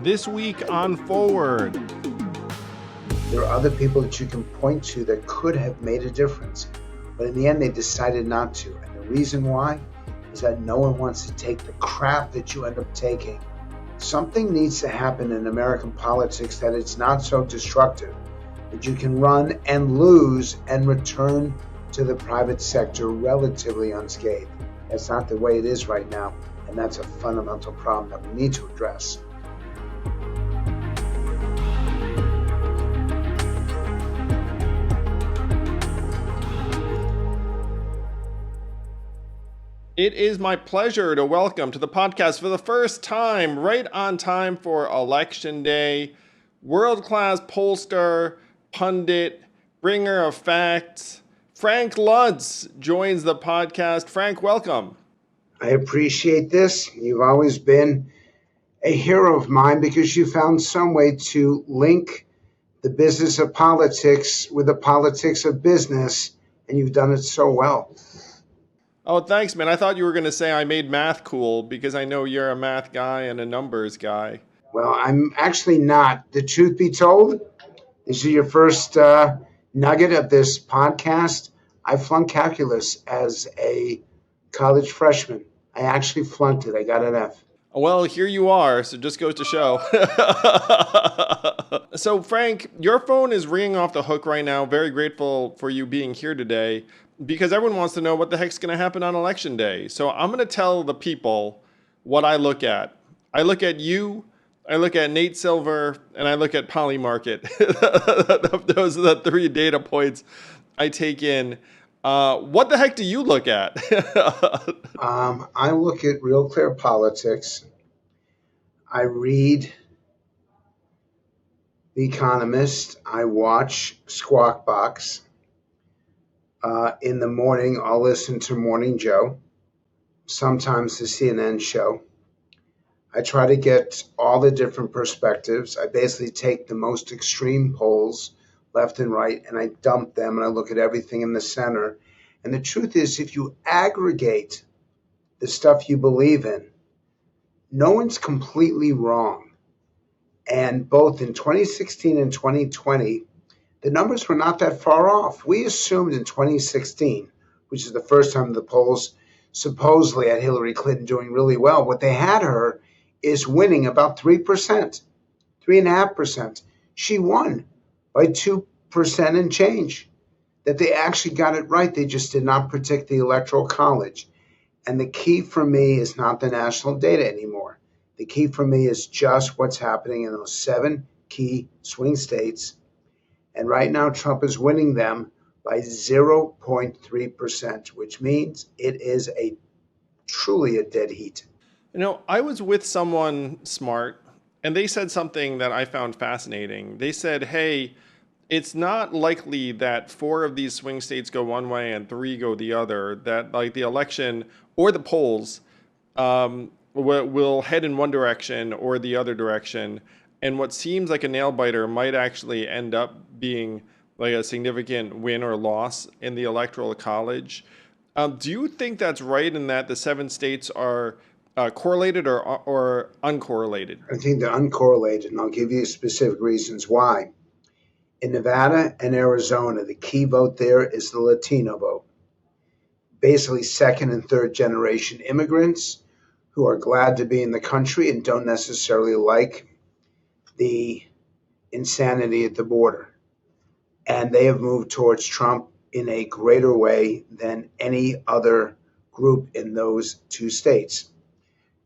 This week on Forward. There are other people that you can point to that could have made a difference, but in the end they decided not to. And the reason why is that no one wants to take the crap that you end up taking. Something needs to happen in American politics that it's not so destructive, that you can run and lose and return to the private sector relatively unscathed. That's not the way it is right now, and that's a fundamental problem that we need to address. It is my pleasure to welcome to the podcast for the first time, right on time for Election Day, world-class pollster, pundit, bringer of facts, Frank Luntz joins the podcast. Frank, welcome. I appreciate this. You've always been a hero of mine because you found some way to link the business of politics with the politics of business, and you've done it so well. Oh, thanks, man. I thought you were going to say I made math cool because I know you're a math guy and a numbers guy. Well, I'm actually not. The truth be told, this is your first nugget of this podcast. I flunked calculus as a college freshman. I actually flunked it. I got an F. Well, here you are, so just goes to show. So, Frank, your phone is ringing off the hook right now. Very grateful for you being here today, because everyone wants to know what the heck's going to happen on Election Day. So I'm going to tell the people what I look at. I look at you, I look at Nate Silver, and I look at Polymarket. Those are the three data points I take in. What the heck do you look at? I look at Real Clear Politics. I read The Economist. I watch Squawk Box. In the morning, I'll listen to Morning Joe, sometimes the CNN show. I try to get all the different perspectives. I basically take the most extreme polls, left and right, and I dump them and I look at everything in the center. And the truth is, if you aggregate the stuff you believe in, no one's completely wrong. And both in 2016 and 2020, the numbers were not that far off. We assumed in 2016, which is the first time the polls supposedly had Hillary Clinton doing really well, what they had her is winning about 3%, 3.5%. She won by 2% and change. That they actually got it right. They just did not predict the Electoral College. And the key for me is not the national data anymore. The key for me is just what's happening in those 7 key swing states. And right now, Trump is winning them by 0.3%, which means it is truly a dead heat. You know, I was with someone smart, and they said something that I found fascinating. They said, hey, it's not likely that 4 of these swing states go one way and 3 go the other, that like the election or the polls will head in one direction or the other direction. And what seems like a nail biter might actually end up being like a significant win or loss in the Electoral College. Do you think that's right in that the 7 states are correlated or uncorrelated? I think they're uncorrelated, and I'll give you specific reasons why. In Nevada and Arizona, the key vote there is the Latino vote. Basically, second and third generation immigrants who are glad to be in the country and don't necessarily like the insanity at the border. And they have moved towards Trump in a greater way than any other group in those 2 states.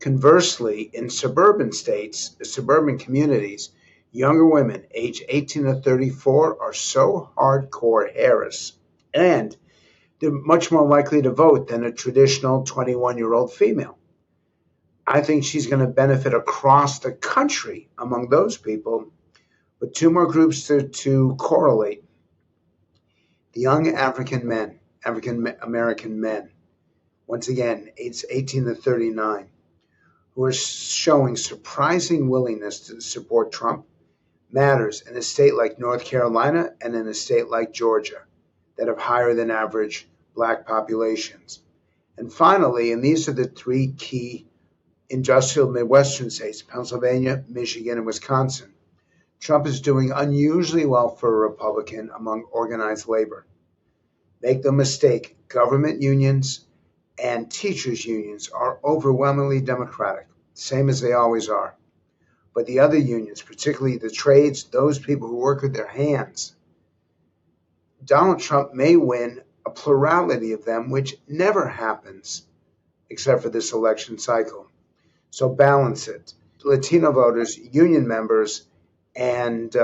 Conversely, in suburban states, suburban communities, younger women age 18 to 34 are so hardcore Harris, and they're much more likely to vote than a traditional 21-year-old female. I think she's going to benefit across the country among those people, but 2 more groups to correlate. The young African American men, once again, age 18 to 39, who are showing surprising willingness to support Trump, matters in a state like North Carolina and in a state like Georgia that have higher than average Black populations. And finally, and these are the 3 key industrial Midwestern states, Pennsylvania, Michigan, and Wisconsin, Trump is doing unusually well for a Republican among organized labor. Make no mistake, government unions and teachers' unions are overwhelmingly Democratic, same as they always are. But the other unions, particularly the trades, those people who work with their hands, Donald Trump may win a plurality of them, which never happens except for this election cycle. So balance it. Latino voters, union members, and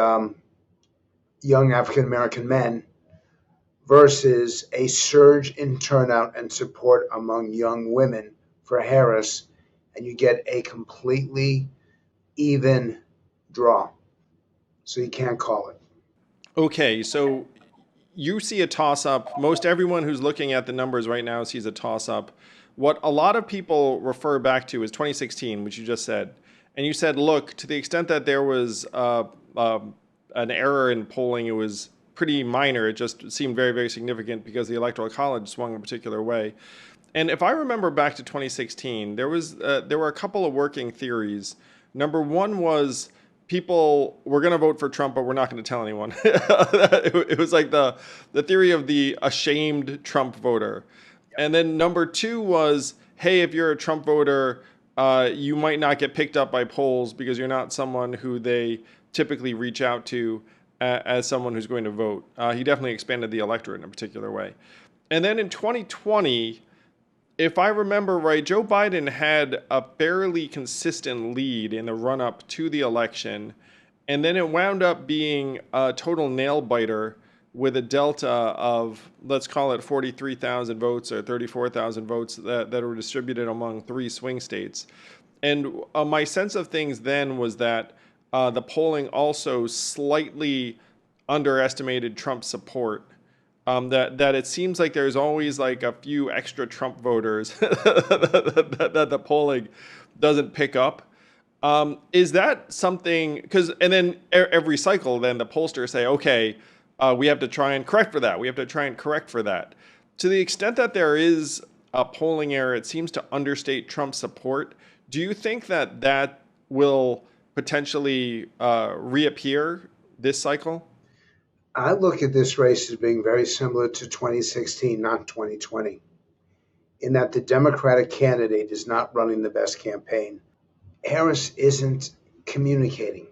young African American men versus a surge in turnout and support among young women for Harris, and you get a completely even draw. So you can't call it. Okay, so you see a toss up. Most everyone who's looking at the numbers right now sees a toss up. What a lot of people refer back to is 2016, which you just said. And you said, look, to the extent that there was an error in polling, it was pretty minor. It just seemed very, very significant because the Electoral College swung a particular way. And if I remember back to 2016, there were a couple of working theories. Number one was people were going to vote for Trump, but we're not going to tell anyone. It was like the theory of the ashamed Trump voter. And then number two was, hey, if you're a Trump voter, you might not get picked up by polls because you're not someone who they typically reach out to as someone who's going to vote. He definitely expanded the electorate in a particular way. And then in 2020, if I remember right, Joe Biden had a fairly consistent lead in the run-up to the election, and then it wound up being a total nail-biter with a delta of, let's call it 43,000 votes or 34,000 votes that were distributed among 3 swing states. And my sense of things then was that the polling also slightly underestimated Trump's support. That it seems like there's always like a few extra Trump voters that the polling doesn't pick up. Is that something? And then every cycle, then the pollsters say, okay, we have to try and correct for that. We have to try and correct for that. To the extent that there is a polling error, it seems to understate Trump's support. Do you think that will potentially reappear this cycle? I look at this race as being very similar to 2016, not 2020, in that the Democratic candidate is not running the best campaign. Harris isn't communicating.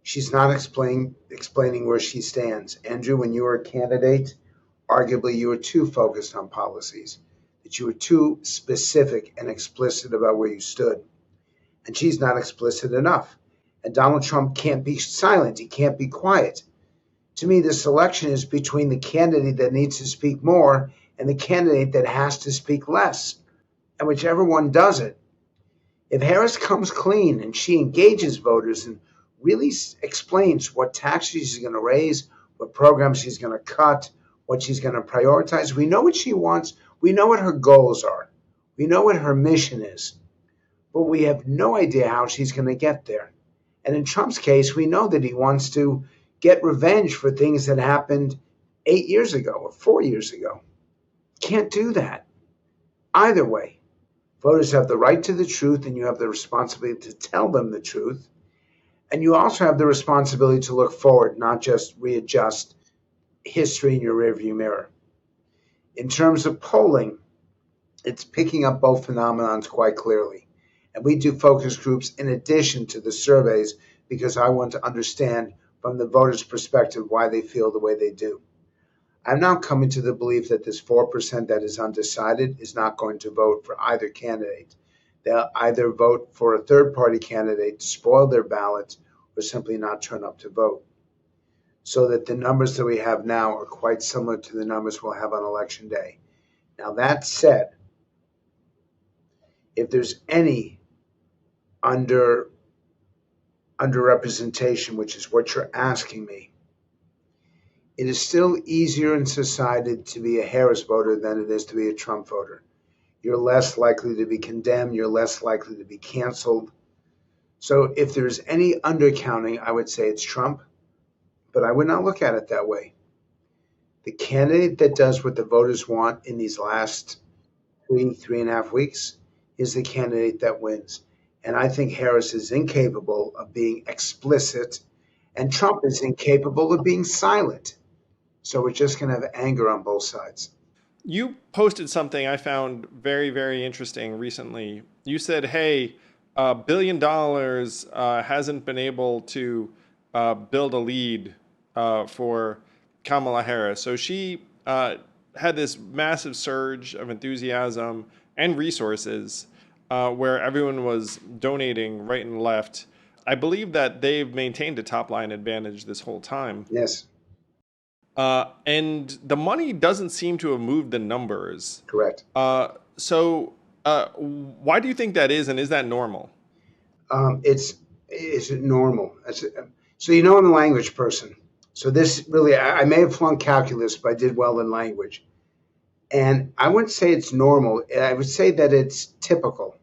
She's not explaining where she stands. Andrew, when you were a candidate, arguably you were too focused on policies, that you were too specific and explicit about where you stood. And she's not explicit enough. And Donald Trump can't be silent. He can't be quiet. To me, this election is between the candidate that needs to speak more and the candidate that has to speak less. And whichever one does it, if Harris comes clean and she engages voters and really explains what taxes she's going to raise, what programs she's going to cut, what she's going to prioritize, we know what she wants. We know what her goals are. We know what her mission is. But we have no idea how she's going to get there. And in Trump's case, we know that he wants to get revenge for things that happened 8 years ago or 4 years ago. Can't do that. Either way, voters have the right to the truth, and you have the responsibility to tell them the truth. And you also have the responsibility to look forward, not just readjust history in your rearview mirror. In terms of polling, it's picking up both phenomenons quite clearly. And we do focus groups in addition to the surveys because I want to understand from the voters' perspective why they feel the way they do. I'm now coming to the belief that this 4% that is undecided is not going to vote for either candidate. They'll either vote for a third-party candidate to spoil their ballots or simply not turn up to vote. So that the numbers that we have now are quite similar to the numbers we'll have on Election Day. Now, that said, if there's any underrepresentation, which is what you're asking me, it is still easier in society to be a Harris voter than it is to be a Trump voter. You're less likely to be condemned. You're less likely to be canceled. So if there's any undercounting, I would say it's Trump, but I would not look at it that way. The candidate that does what the voters want in these last 3.5 weeks is the candidate that wins. And I think Harris is incapable of being explicit, and Trump is incapable of being silent. So we're just going to have anger on both sides. You posted something I found very, very interesting recently. You said, hey, $1 billion hasn't been able to build a lead for Kamala Harris. So she had this massive surge of enthusiasm and resources where everyone was donating right and left. I believe that they've maintained a top line advantage this whole time. Yes, And the money doesn't seem to have moved the numbers. correct. Why do you think that is, and is that normal? It's normal. So I'm a language person. So this really, I may have flunked calculus, but I did well in language. And I wouldn't say it's normal. I would say that it's typical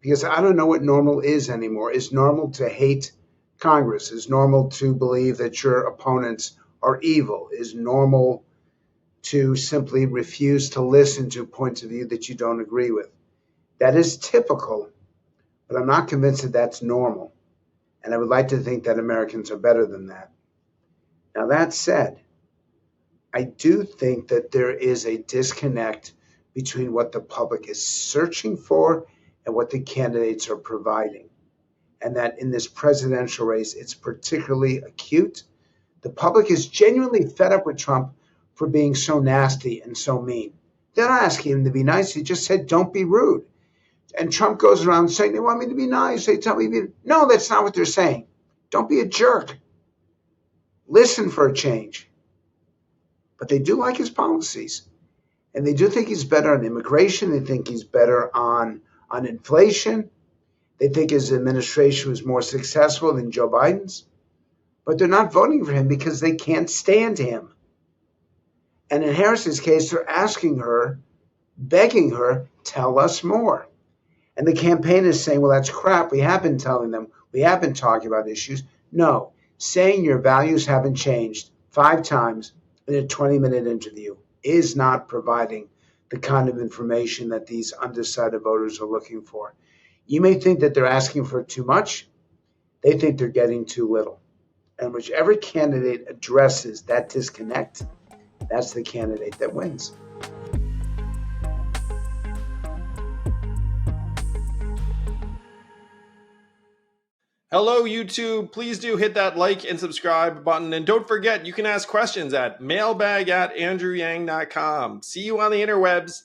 because I don't know what normal is anymore. Is normal to hate Congress? Is normal to believe that your opponents are evil? Is normal to simply refuse to listen to points of view that you don't agree with? That is typical, but I'm not convinced that that's normal. And I would like to think that Americans are better than that. Now, that said, I do think that there is a disconnect between what the public is searching for and what the candidates are providing. And that in this presidential race, it's particularly acute. The public is genuinely fed up with Trump for being so nasty and so mean. They're not asking him to be nice. He just said, don't be rude. And Trump goes around saying, they want me to be nice. They tell me to be. No, that's not what they're saying. Don't be a jerk. Listen for a change. But they do like his policies. And they do think he's better on immigration. They think he's better on inflation. They think his administration was more successful than Joe Biden's. But they're not voting for him because they can't stand him. And in Harris's case, they're asking her, begging her, tell us more. And the campaign is saying, well, that's crap. We have been telling them. We have been talking about issues. No, saying your values haven't changed 5 times in a 20-minute interview is not providing the kind of information that these undecided voters are looking for. You may think that they're asking for too much. They think they're getting too little. And whichever candidate addresses that disconnect, that's the candidate that wins. Hello, YouTube. Please do hit that like and subscribe button. And don't forget, you can ask questions at mailbag@andrewyang.com. See you on the interwebs.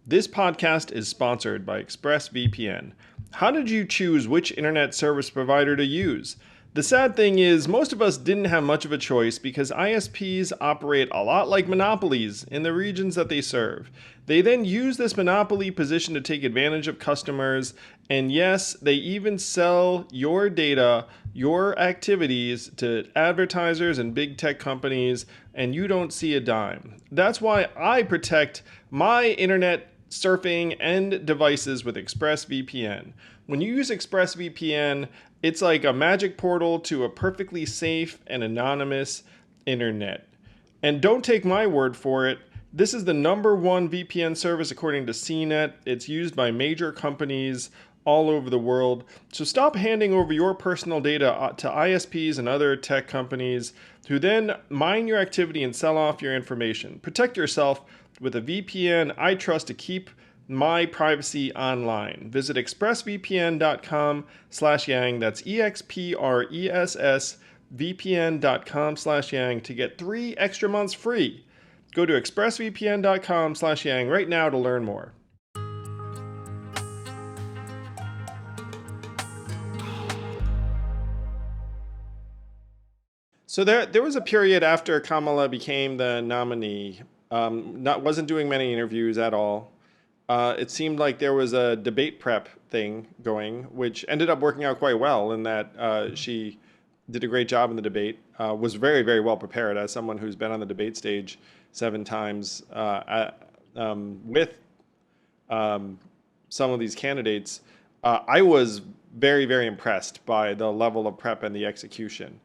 This podcast is sponsored by ExpressVPN. How did you choose which internet service provider to use? The sad thing is, most of us didn't have much of a choice because ISPs operate a lot like monopolies in the regions that they serve. They then use this monopoly position to take advantage of customers, and yes, they even sell your data, your activities to advertisers and big tech companies, and you don't see a dime. That's why I protect my internet surfing and devices with ExpressVPN. When you use ExpressVPN, it's like a magic portal to a perfectly safe and anonymous internet. And don't take my word for it. This is the #1 VPN service according to CNET. It's used by major companies all over the world. So stop handing over your personal data to ISPs and other tech companies who then mine your activity and sell off your information. Protect yourself with a VPN I trust to keep my privacy online. Visit expressvpn.com/yang. That's expressvpn.com/yang to get 3 extra months free. Go to expressvpn.com/yang right now to learn more. So there was a period after Kamala became the nominee, wasn't doing many interviews at all. It seemed like there was a debate prep thing going, which ended up working out quite well in that she did a great job in the debate, was very, very well prepared as someone who's been on the debate stage 7 times with some of these candidates. I was very, very impressed by the level of prep and the execution.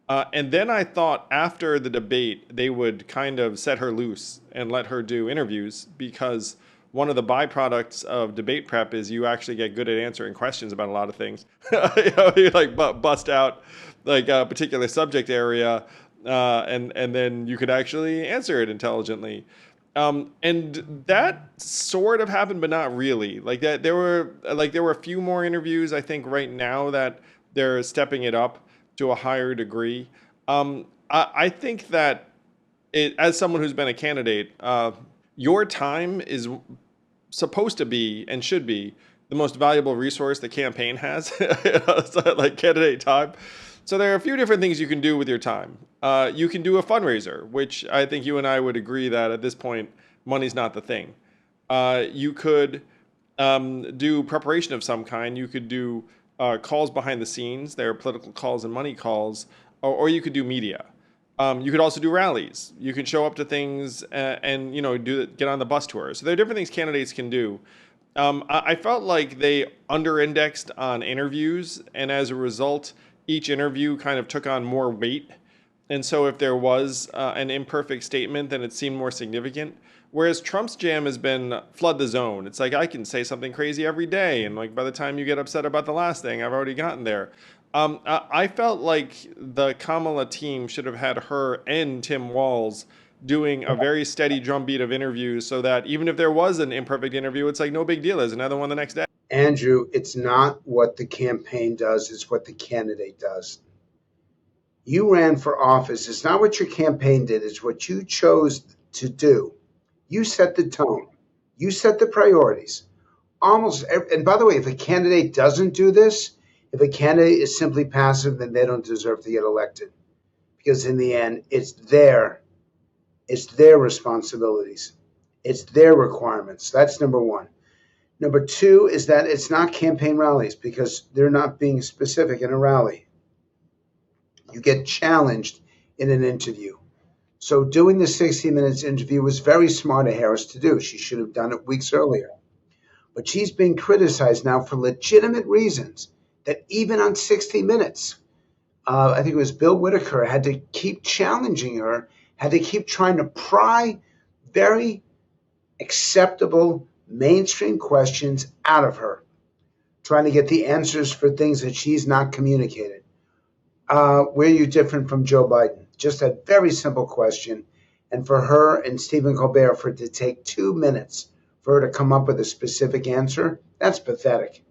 And then I thought after the debate, they would kind of set her loose and let her do interviews because one of the byproducts of debate prep is you actually get good at answering questions about a lot of things. You like bust out like a particular subject area, and then you could actually answer it intelligently. And that sort of happened, but not really. Like that, there were a few more interviews. I think right now that they're stepping it up to a higher degree. I think that as someone who's been a candidate, your time is supposed to be and should be the most valuable resource the campaign has. It's like candidate time. So there are a few different things you can do with your time. You can do a fundraiser, which I think you and I would agree that at this point, money's not the thing. You could do preparation of some kind. You could do calls behind the scenes. There are political calls and money calls, or you could do media. You could also do rallies. You can show up to things and get on the bus tour. So there are different things candidates can do. I felt like they under-indexed on interviews, and as a result, each interview kind of took on more weight. And so if there was an imperfect statement, then it seemed more significant. Whereas Trump's jam has been flood the zone. It's like I can say something crazy every day, and like by the time you get upset about the last thing, I've already gotten there. I felt like the Kamala team should have had her and Tim Walz doing a very steady drumbeat of interviews so that even if there was an imperfect interview, it's like no big deal. There's another one the next day. Andrew, it's not what the campaign does, it's what the candidate does. You ran for office. It's not what your campaign did, it's what you chose to do. You set the tone, you set the priorities. And by the way, if a candidate doesn't do this, if a candidate is simply passive, then they don't deserve to get elected. Because in the end, it's their responsibilities. It's their requirements. That's number one. Number two is that it's not campaign rallies because they're not being specific in a rally. You get challenged in an interview. So doing the 60 Minutes interview was very smart of Harris to do. She should have done it weeks earlier. But she's being criticized now for legitimate reasons that even on 60 Minutes, I think it was Bill Whitaker, had to keep challenging her, had to keep trying to pry very acceptable mainstream questions out of her, trying to get the answers for things that she's not communicated. Where are you different from Joe Biden? Just a very simple question. And for her and Stephen Colbert, for it to take 2 minutes for her to come up with a specific answer, that's pathetic.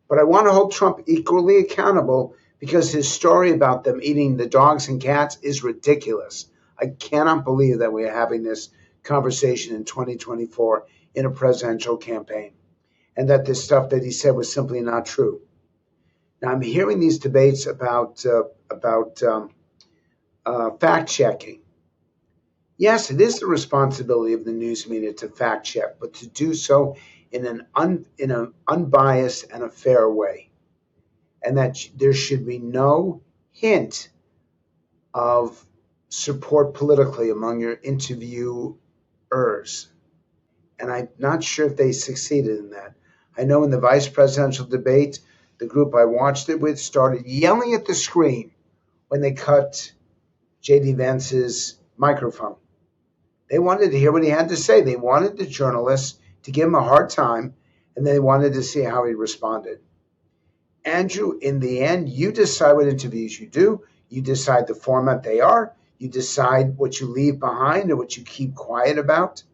But I want to hold Trump equally accountable because his story about them eating the dogs and cats is ridiculous. I cannot believe that we're having this conversation in 2024 in a presidential campaign and that this stuff that he said was simply not true. Now, I'm hearing these debates about fact checking. Yes, it is the responsibility of the news media to fact check, but to do so in an unbiased and a fair way. And that there should be no hint of support politically among your interviewers. And I'm not sure if they succeeded in that. I know in the vice presidential debate, the group I watched it with started yelling at the screen when they cut J.D. Vance's microphone. They wanted to hear what he had to say. They wanted the journalists to give him a hard time, and they wanted to see how he responded. Andrew, in the end, you decide what interviews you do. You decide the format they are. You decide what you leave behind and what you keep quiet about.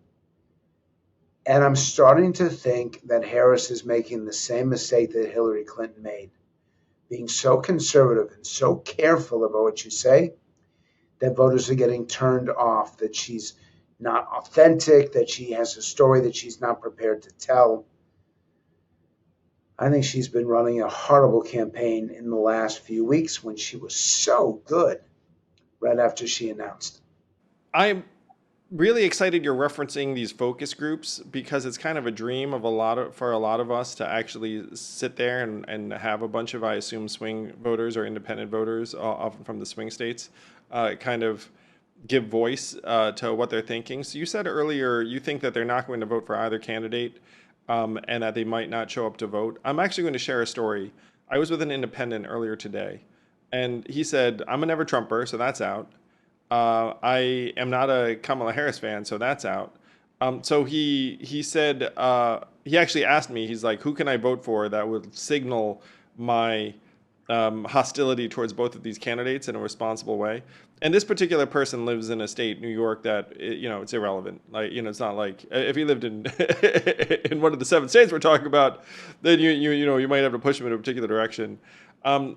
And I'm starting to think that Harris is making the same mistake that Hillary Clinton made, being so conservative and so careful about what you say that voters are getting turned off, that she's not authentic, that she has a story that she's not prepared to tell. I think she's been running a horrible campaign in the last few weeks when she was so good right after she announced. I'm really excited you're referencing these focus groups because it's kind of a dream of for a lot of us to actually sit there and have a bunch of, I assume, swing voters or independent voters, often from the swing states, kind of give voice to what they're thinking. So you said earlier you think that they're not going to vote for either candidate and that they might not show up to vote. I'm actually going to share a story. I was with an independent earlier today, and he said, I'm a never Trumper, so that's out. I am not a Kamala Harris fan, so that's out. So he said he actually asked me. He's like, "Who can I vote for that would signal my hostility towards both of these candidates in a responsible way?" And this particular person lives in a state, New York, that it's irrelevant. Like it's not like if he lived in in one of the 7 states we're talking about, then you might have to push him in a particular direction.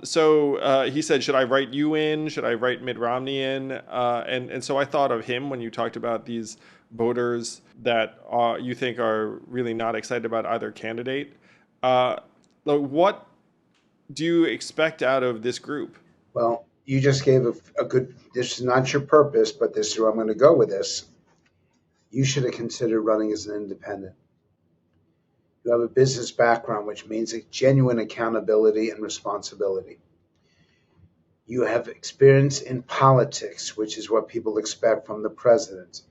So he said, "Should I write you in? Should I write Mitt Romney in?" And so I thought of him when you talked about these voters that you think are really not excited about either candidate. What do you expect out of this group? Well, you just gave a good, this is not your purpose, but this is where I'm going to go with this. You should have considered running as an independent. You have a business background, which means a genuine accountability and responsibility. You have experience in politics, which is what people expect from the president.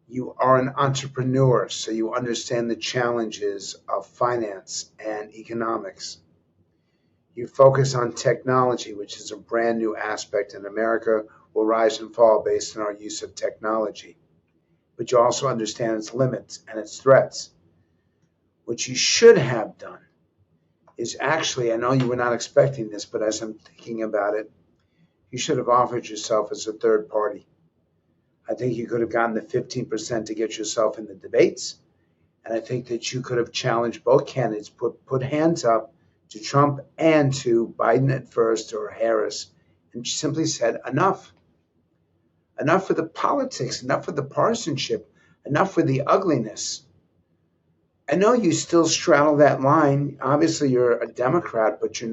You are an entrepreneur, so you understand the challenges of finance and economics. You focus on technology, which is a brand new aspect, and America will rise and fall based on our use of technology. But you also understand its limits and its threats. What you should have done is actually, I know you were not expecting this, but as I'm thinking about it, you should have offered yourself as a third party. I think you could have gotten the 15% to get yourself in the debates. And I think that you could have challenged both candidates, put hands up to Trump and to Biden at first or Harris, and simply said, enough. Enough for the politics, enough for the partisanship, enough for the ugliness. I know you still straddle that line. Obviously, you're a Democrat, but you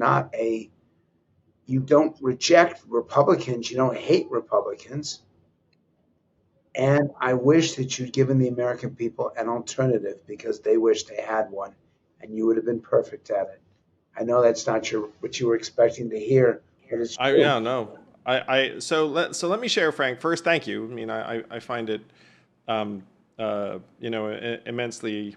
don't reject Republicans, you don't hate Republicans. And I wish that you'd given the American people an alternative because they wish they had one, and you would have been perfect at it. I know that's not what you were expecting to hear, but it's I true. Yeah, no. So let me share, Frank. First, thank you. I mean, I find it immensely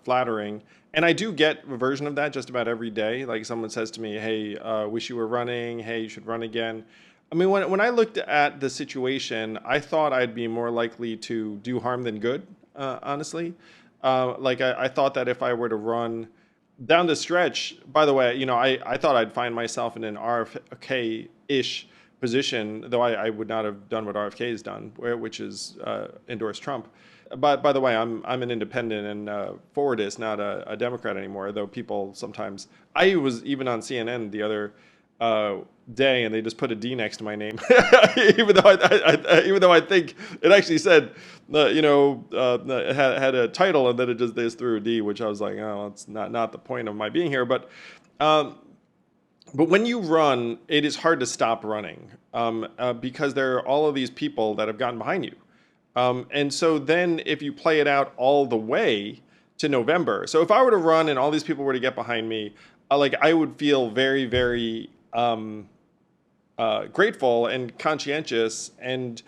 flattering. And I do get a version of that just about every day. Like someone says to me, "Hey, wish you were running. Hey, you should run again." I mean, when I looked at the situation, I thought I'd be more likely to do harm than good. Honestly, I thought that if I were to run down the stretch, by the way, I thought I'd find myself in an RFK ish position, though I would not have done what RFK has done, which is endorse Trump. But by the way, I'm an independent and forwardist, not a Democrat anymore. Though people sometimes, I was even on CNN the other day, and they just put a D next to my name, even though I think it actually said, it had a title, and then they just threw a D, which I was like, oh, it's not the point of my being here. But when you run, it is hard to stop running because there are all of these people that have gotten behind you. And so then if you play it out all the way to November, so if I were to run and all these people were to get behind me, I would feel very, very grateful and conscientious and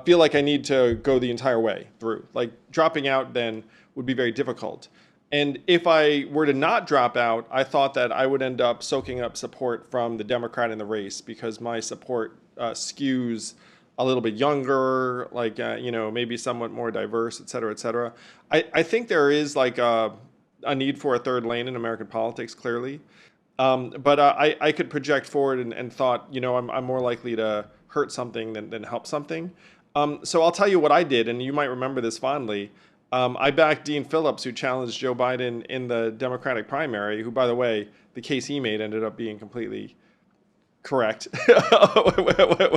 feel like I need to go the entire way through. Like dropping out then would be very difficult. And if I were to not drop out, I thought that I would end up soaking up support from the Democrat in the race because my support skews a little bit younger, maybe somewhat more diverse, et cetera, et cetera. I think there is like a need for a third lane in American politics, clearly. But I could project forward and thought, I'm more likely to hurt something than help something. So I'll tell you what I did, and you might remember this fondly. I backed Dean Phillips, who challenged Joe Biden in the Democratic primary, who, by the way, the case he made ended up being completely correct.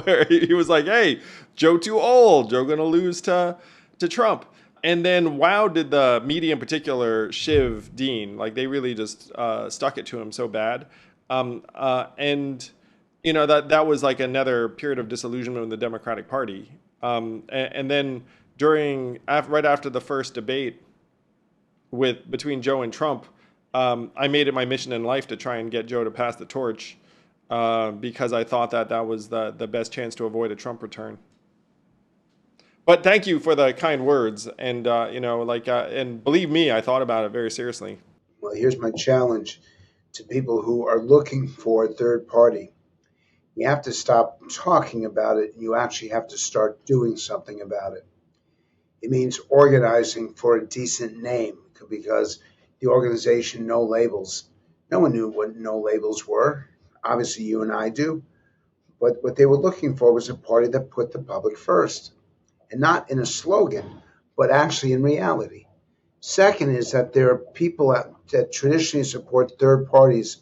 Where he was like, hey, Joe too old, Joe going to lose to Trump. And then, wow, did the media in particular shiv Dean? Like they really just stuck it to him so bad. And that was like another period of disillusionment in the Democratic Party. And then right after the first debate between Joe and Trump, I made it my mission in life to try and get Joe to pass the torch because I thought that was the best chance to avoid a Trump return. But thank you for the kind words, and and believe me, I thought about it very seriously. Well, here's my challenge to people who are looking for a third party. You have to stop talking about it, and you actually have to start doing something about it. It means organizing for a decent name because the organization No Labels, no one knew what No Labels were. Obviously, you and I do. But what they were looking for was a party that put the public first, and not in a slogan, but actually in reality. Second is that there are people that traditionally support third parties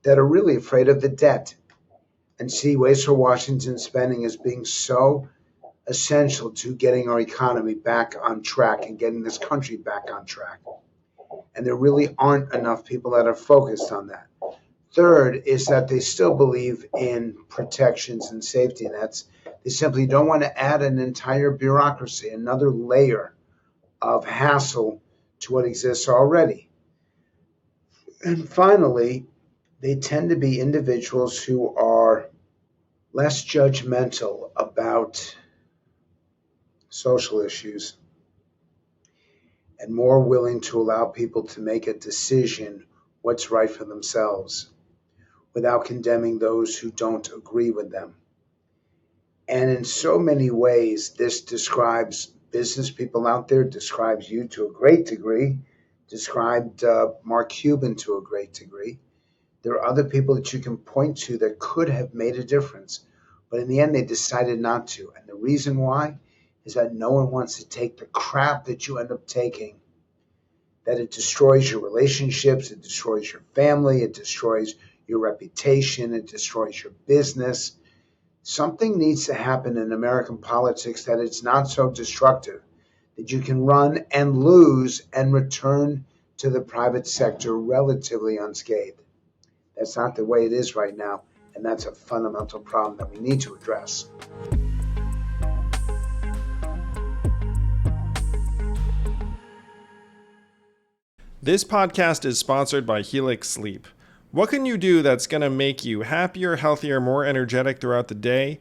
that are really afraid of the debt and see wasteful Washington spending as being so essential to getting our economy back on track and getting this country back on track. And there really aren't enough people that are focused on that. Third is that they still believe in protections and safety nets. They simply don't want to add an entire bureaucracy, another layer of hassle to what exists already. And finally, they tend to be individuals who are less judgmental about social issues and more willing to allow people to make a decision what's right for themselves without condemning those who don't agree with them. And in so many ways, this describes business people out there, describes you to a great degree, described Mark Cuban to a great degree. There are other people that you can point to that could have made a difference, but in the end, they decided not to. And the reason why is that no one wants to take the crap that you end up taking, that it destroys your relationships, it destroys your family, it destroys your reputation, it destroys your business. Something needs to happen in American politics that it's not so destructive, that you can run and lose and return to the private sector relatively unscathed. That's not the way it is right now, and that's a fundamental problem that we need to address. This podcast is sponsored by Helix Sleep. What can you do that's going to make you happier, healthier, more energetic throughout the day?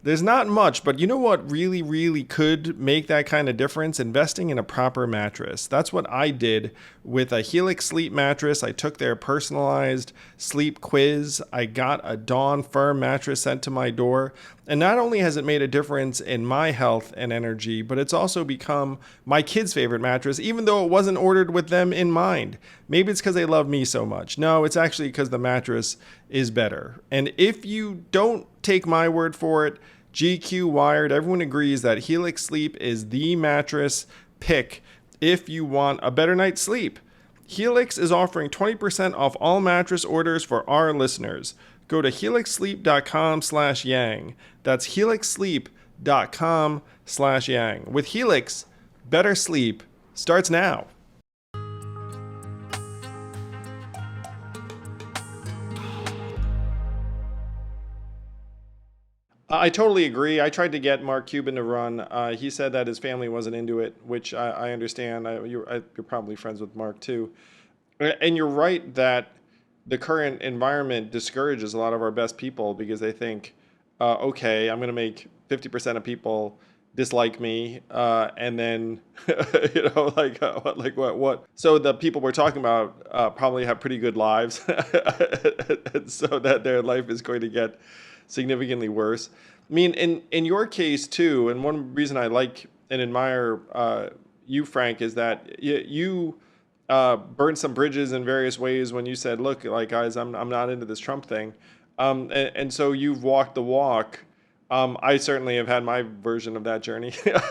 There's not much, but you know what really, really could make that kind of difference? Investing in a proper mattress. That's what I did with a Helix Sleep mattress. I took their personalized sleep quiz. I got a Dawn Firm mattress sent to my door. And not only has it made a difference in my health and energy, but it's also become my kids' favorite mattress, even though it wasn't ordered with them in mind. Maybe it's because they love me so much. No, it's actually because the mattress is better. And if you don't take my word for it, GQ, Wired, everyone agrees that Helix Sleep is the mattress pick if you want a better night's sleep. Helix is offering 20% off all mattress orders for our listeners. Go to helixsleep.com/yang. That's helixsleep.com/yang. With Helix, better sleep starts now. I totally agree. I tried to get Mark Cuban to run. He said that his family wasn't into it, which I understand. You're probably friends with Mark too. And you're right that the current environment discourages a lot of our best people because they think, okay, I'm going to make 50% of people dislike me, and then what? So the people we're talking about probably have pretty good lives, and so that their life is going to get significantly worse. I mean, in your case too, and one reason I like and admire you, Frank, is that you burned some bridges in various ways when you said, "Look, like guys, I'm not into this Trump thing," and so you've walked the walk. I certainly have had my version of that journey in a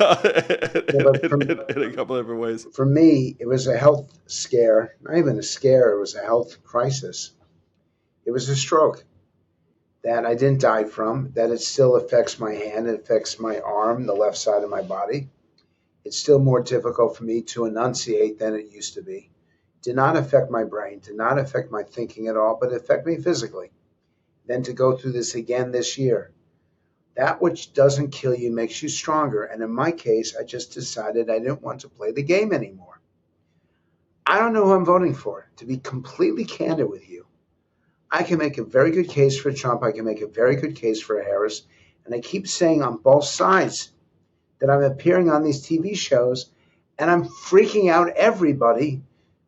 couple of different ways. For me, it was a health scare, not even a scare, it was a health crisis. It was a stroke that I didn't die from, that it still affects my hand, it affects my arm, the left side of my body. It's still more difficult for me to enunciate than it used to be. Did not affect my brain, did not affect my thinking at all, but it affected me physically. Then to go through this again this year. That which doesn't kill you makes you stronger. And in my case, I just decided I didn't want to play the game anymore. I don't know who I'm voting for, to be completely candid with you. I can make a very good case for Trump. I can make a very good case for Harris. And I keep saying on both sides that I'm appearing on these TV shows and I'm freaking out everybody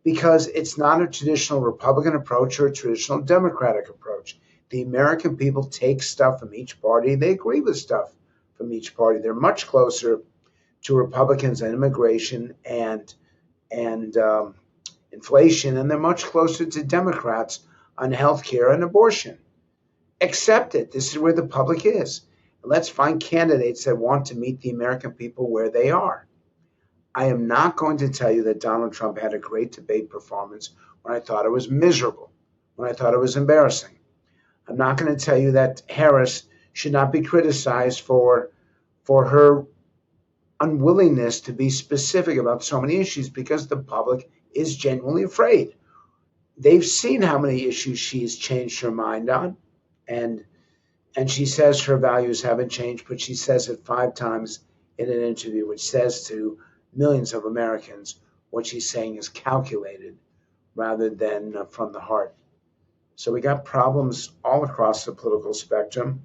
because it's not a traditional Republican approach or a traditional Democratic approach. The American people take stuff from each party. They agree with stuff from each party. They're much closer to Republicans on immigration and inflation, and they're much closer to Democrats on health care and abortion. Accept it. This is where the public is. Let's find candidates that want to meet the American people where they are. I am not going to tell you that Donald Trump had a great debate performance when I thought it was miserable, when I thought it was embarrassing. I'm not going to tell you that Harris should not be criticized for her unwillingness to be specific about so many issues because the public is genuinely afraid. They've seen how many issues she's changed her mind on, and she says her values haven't changed, but she says it 5 times in an interview, which says to millions of Americans what she's saying is calculated rather than from the heart. So we got problems all across the political spectrum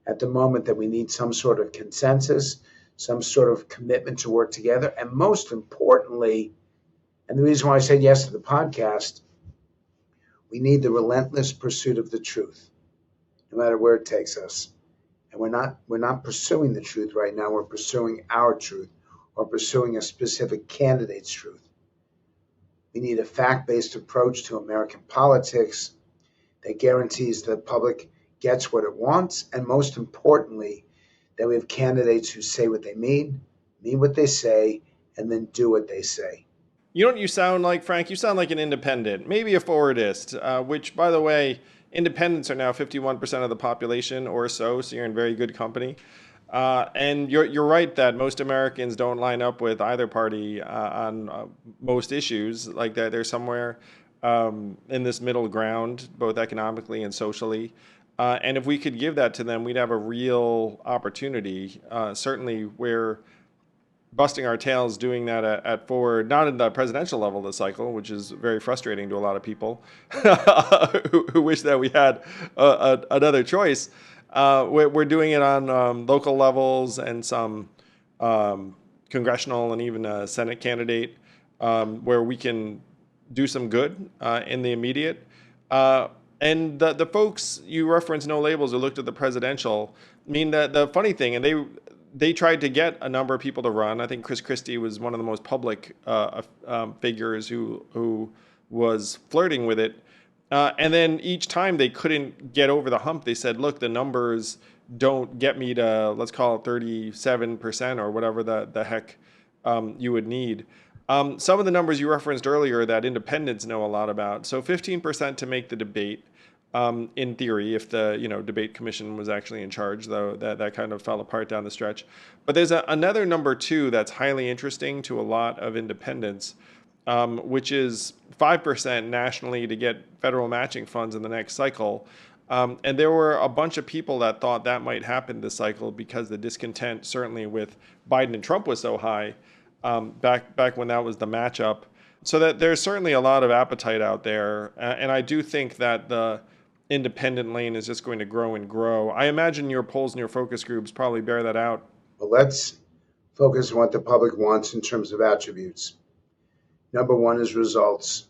at the moment that we need some sort of consensus, some sort of commitment to work together, and most importantly, and the reason why I said yes to the podcast, we need the relentless pursuit of the truth, no matter where it takes us. And we're not pursuing the truth right now. We're pursuing our truth or pursuing a specific candidate's truth. We need a fact-based approach to American politics that guarantees the public gets what it wants, and most importantly, that we have candidates who say what they mean what they say, and then do what they say. You know what you sound like, Frank? You sound like an independent, maybe a forwardist, which, by the way, independents are now 51% of the population or so you're in very good company. And you're right that most Americans don't line up with either party on most issues. Like that, they're somewhere in this middle ground, both economically and socially. And if we could give that to them, we'd have a real opportunity. Certainly, we're busting our tails doing that at forward, not in the presidential level of the cycle, which is very frustrating to a lot of people who wish that we had another choice. We're doing it on local levels and some congressional and even a Senate candidate where we can do some good in the immediate. And the folks you referenced, no labels, who looked at the presidential, I mean, the funny thing, and they tried to get a number of people to run. I think Chris Christie was one of the most public figures who was flirting with it. And then each time they couldn't get over the hump, they said, look, the numbers don't get me to, let's call it 37% or whatever the heck you would need. Some of the numbers you referenced earlier that independents know a lot about. So 15% to make the debate, in theory, if the debate commission was actually in charge, though that kind of fell apart down the stretch. But there's another number too that's highly interesting to a lot of independents, which is 5% nationally to get federal matching funds in the next cycle. And there were a bunch of people that thought that might happen this cycle because the discontent, certainly with Biden and Trump, was so high back when that was the matchup. So that there's certainly a lot of appetite out there. And I do think that the independent lane is just going to grow and grow. I imagine your polls and your focus groups probably bear that out. Well, let's focus on what the public wants in terms of attributes. Number one is results.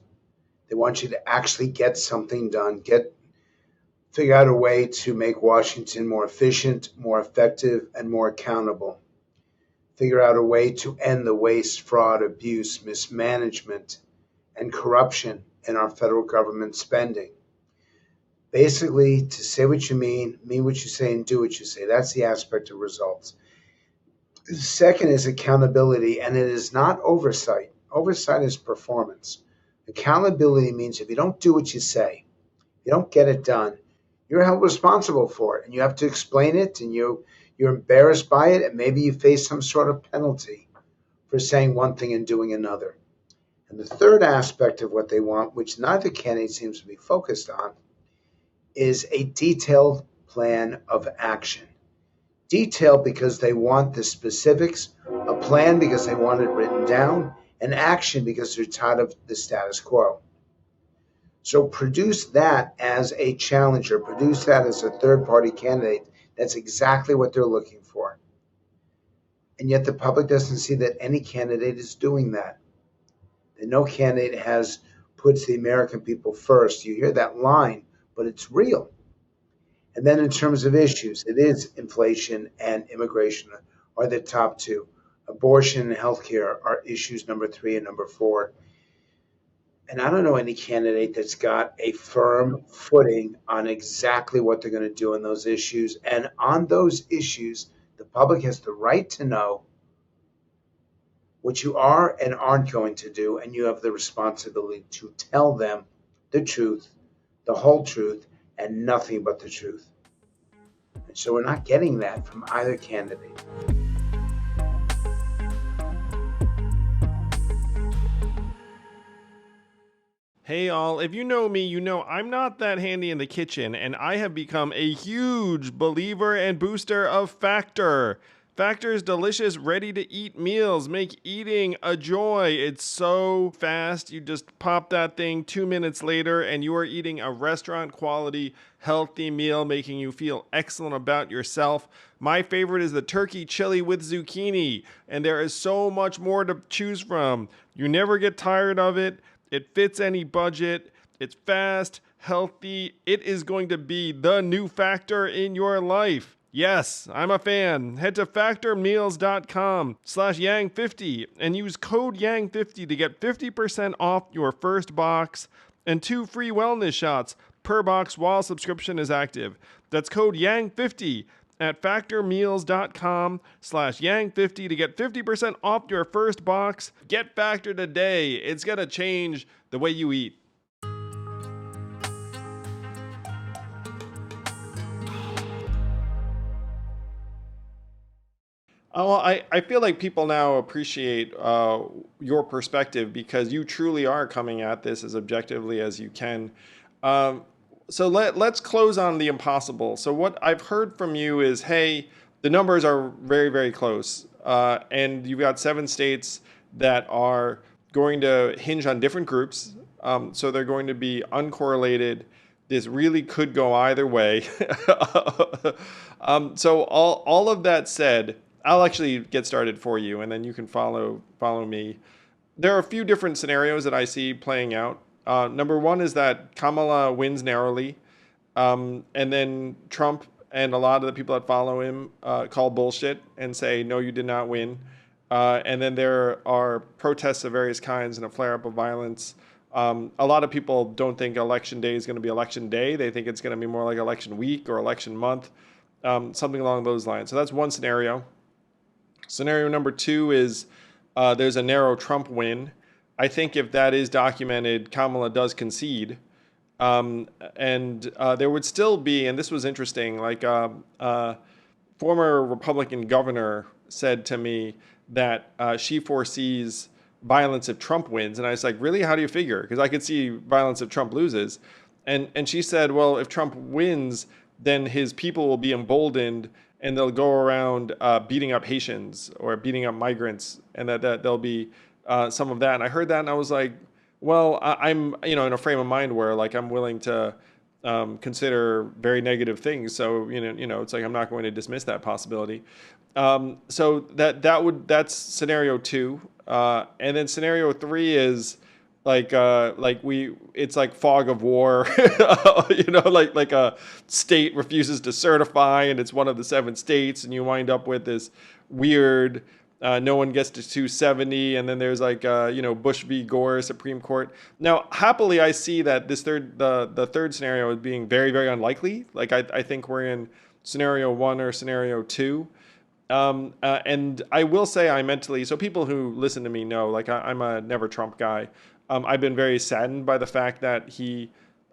They want you to actually get something done, figure out a way to make Washington more efficient, more effective, and more accountable. Figure out a way to end the waste, fraud, abuse, mismanagement, and corruption in our federal government spending. Basically, to say what you mean what you say, and do what you say. That's the aspect of results. The second is accountability, and it is not oversight. Oversight is performance. Accountability means if you don't do what you say, you don't get it done, you're held responsible for it, and you have to explain it, and you're embarrassed by it, and maybe you face some sort of penalty for saying one thing and doing another. And the third aspect of what they want, which neither candidate seems to be focused on, is a detailed plan of action. Detailed because they want the specifics, a plan because they want it written down, and action because they're tired of the status quo. So produce that as a challenger, produce that as a third-party candidate. That's exactly what they're looking for. And yet the public doesn't see that any candidate is doing that. That no candidate puts the American people first. You hear that line, but it's real. And then in terms of issues, it is inflation and immigration are the top two. Abortion and healthcare are issues number 3 and number 4. And I don't know any candidate that's got a firm footing on exactly what they're going to do on those issues. And on those issues, the public has the right to know what you are and aren't going to do, and you have the responsibility to tell them the truth, the whole truth, and nothing but the truth. And so we're not getting that from either candidate. Hey all, if you know me, you know I'm not that handy in the kitchen, and I have become a huge believer and booster of Factor. Factor's delicious, ready-to-eat meals make eating a joy. It's so fast, you just pop that thing 2 minutes later, and you are eating a restaurant-quality, healthy meal, making you feel excellent about yourself. My favorite is the turkey chili with zucchini, and there is so much more to choose from. You never get tired of it. It fits any budget. It's fast, healthy. It is going to be the new Factor in your life. Yes, I'm a fan. Head to factormeals.com/yang50 and use code yang50 to get 50% off your first box and 2 free wellness shots per box while subscription is active. That's code yang50 at factormeals.com/yang50 to get 50% off your first box. Get Factor today. It's going to change the way you eat. Oh, I feel like people now appreciate your perspective because you truly are coming at this as objectively as you can. Um, so let's close on the impossible. So what I've heard from you is, hey, the numbers are very, very close. And you've got 7 states that are going to hinge on different groups. So they're going to be uncorrelated. This really could go either way. So all of that said, I'll actually get started for you, and then you can follow me. There are a few different scenarios that I see playing out. Number one is that Kamala wins narrowly, and then Trump and a lot of the people that follow him call bullshit and say, no, you did not win. And then there are protests of various kinds and a flare-up of violence. A lot of people don't think election day is going to be election day. They think it's going to be more like election week or election month, something along those lines. So that's one scenario. Scenario number 2 is there's a narrow Trump win. I think if that is documented, Kamala does concede. And there would still be, and this was interesting, like former Republican governor said to me that she foresees violence if Trump wins. And I was like, really? How do you figure? Because I could see violence if Trump loses. And she said, well, if Trump wins, then his people will be emboldened and they'll go around beating up Haitians or beating up migrants, and that there'll be some of that. And I heard that, and I was like, well, I'm in a frame of mind where like I'm willing to consider very negative things. So it's like I'm not going to dismiss that possibility. So that's scenario 2, and then scenario 3 is it's like fog of war, like a state refuses to certify and it's one of the 7 states, and you wind up with this weird no one gets to 270, and then there's like Bush v. Gore Supreme Court. Now happily I see that the third scenario is being very, very unlikely. Like I think we're in scenario 1 or scenario 2. And I will say I mentally, so people who listen to me know, like I'm a never Trump guy. I've been very saddened by the fact that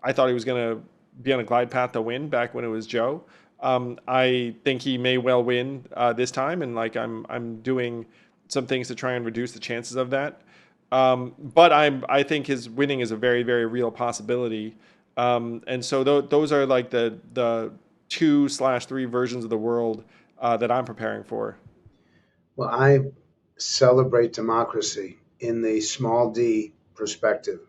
I thought he was going to be on a glide path to win back when it was Joe. I think he may well win this time, and like I'm doing some things to try and reduce the chances of that. But I think his winning is a very, very real possibility. And so those are like the 2/3 versions of the world that I'm preparing for. Well, I celebrate democracy in the small d perspective.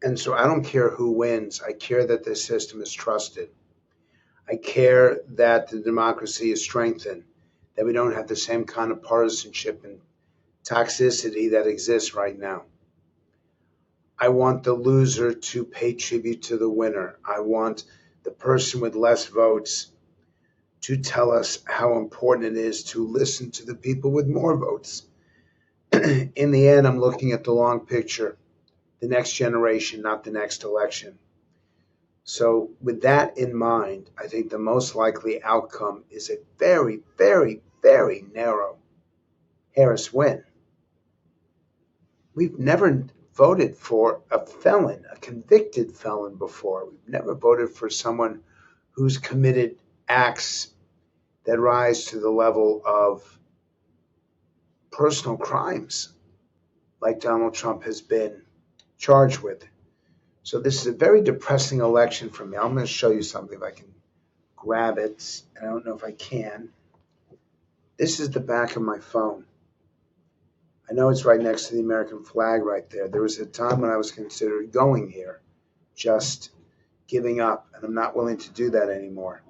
And so I don't care who wins. I care that the system is trusted. I care that the democracy is strengthened, that we don't have the same kind of partisanship and toxicity that exists right now. I want the loser to pay tribute to the winner. I want the person with less votes to tell us how important it is to listen to the people with more votes. In the end, I'm looking at the long picture, the next generation, not the next election. So, with that in mind, I think the most likely outcome is a very, very, very narrow Harris win. We've never voted for a felon, a convicted felon before. We've never voted for someone who's committed acts that rise to the level of personal crimes like Donald Trump has been charged with. So this is a very depressing election for me. I'm going to show you something if I can grab it. I don't know if I can. This is the back of my phone. I know it's right next to the American flag right there. There was a time when I was considered going here, just giving up, and I'm not willing to do that anymore.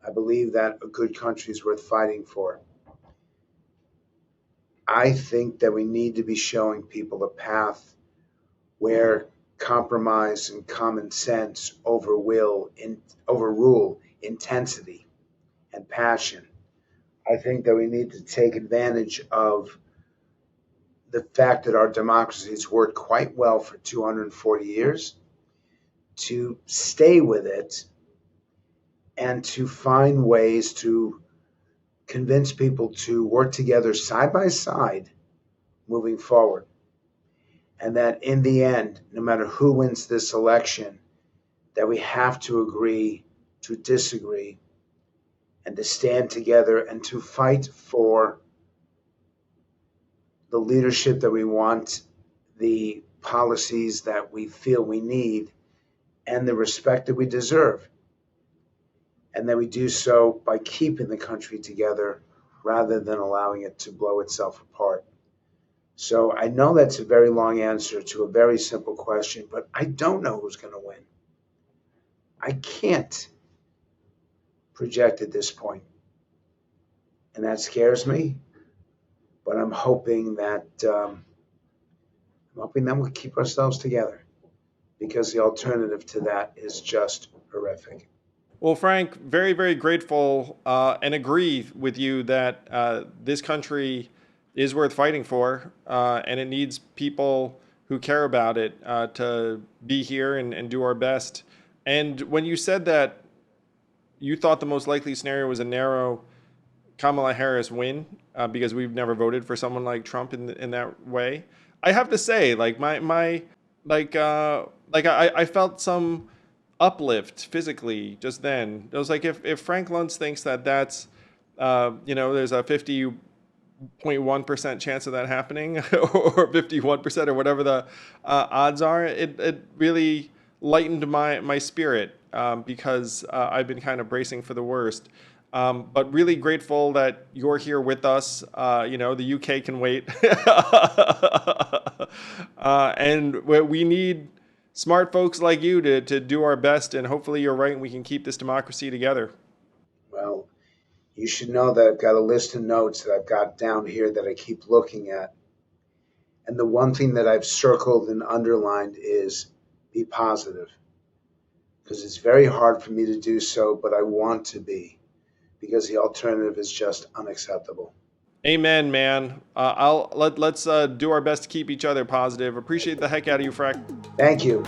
I believe that a good country is worth fighting for. I think that we need to be showing people a path where compromise and common sense overrule intensity and passion. I think that we need to take advantage of the fact that our democracy has worked quite well for 240 years, to stay with it and to find ways to convince people to work together side by side moving forward. And that in the end, no matter who wins this election, that we have to agree to disagree and to stand together and to fight for the leadership that we want, the policies that we feel we need, and the respect that we deserve. And that we do so by keeping the country together rather than allowing it to blow itself apart. So I know that's a very long answer to a very simple question, but I don't know who's going to win. I can't project at this point. And that scares me, but I'm hoping that we'll keep ourselves together, because the alternative to that is just horrific. Well, Frank, very, very grateful and agree with you that this country is worth fighting for, and it needs people who care about it to be here and do our best. And when you said that you thought the most likely scenario was a narrow Kamala Harris win, because we've never voted for someone like Trump in that way, I have to say, like I felt some uplift physically just then. It was like if Frank Luntz thinks that that's there's a 50.1% chance of that happening or 51% or whatever the odds are, it really lightened my spirit, because I've been kind of bracing for the worst. But really grateful that you're here with us. The UK can wait. And we need smart folks like you to do our best, and hopefully you're right and we can keep this democracy together. Well, you should know that I've got a list of notes that I've got down here that I keep looking at. And the one thing that I've circled and underlined is be positive. Because it's very hard for me to do so, but I want to be, because the alternative is just unacceptable. Amen, man. Let's do our best to keep each other positive. Appreciate the heck out of you, Frank. Thank you.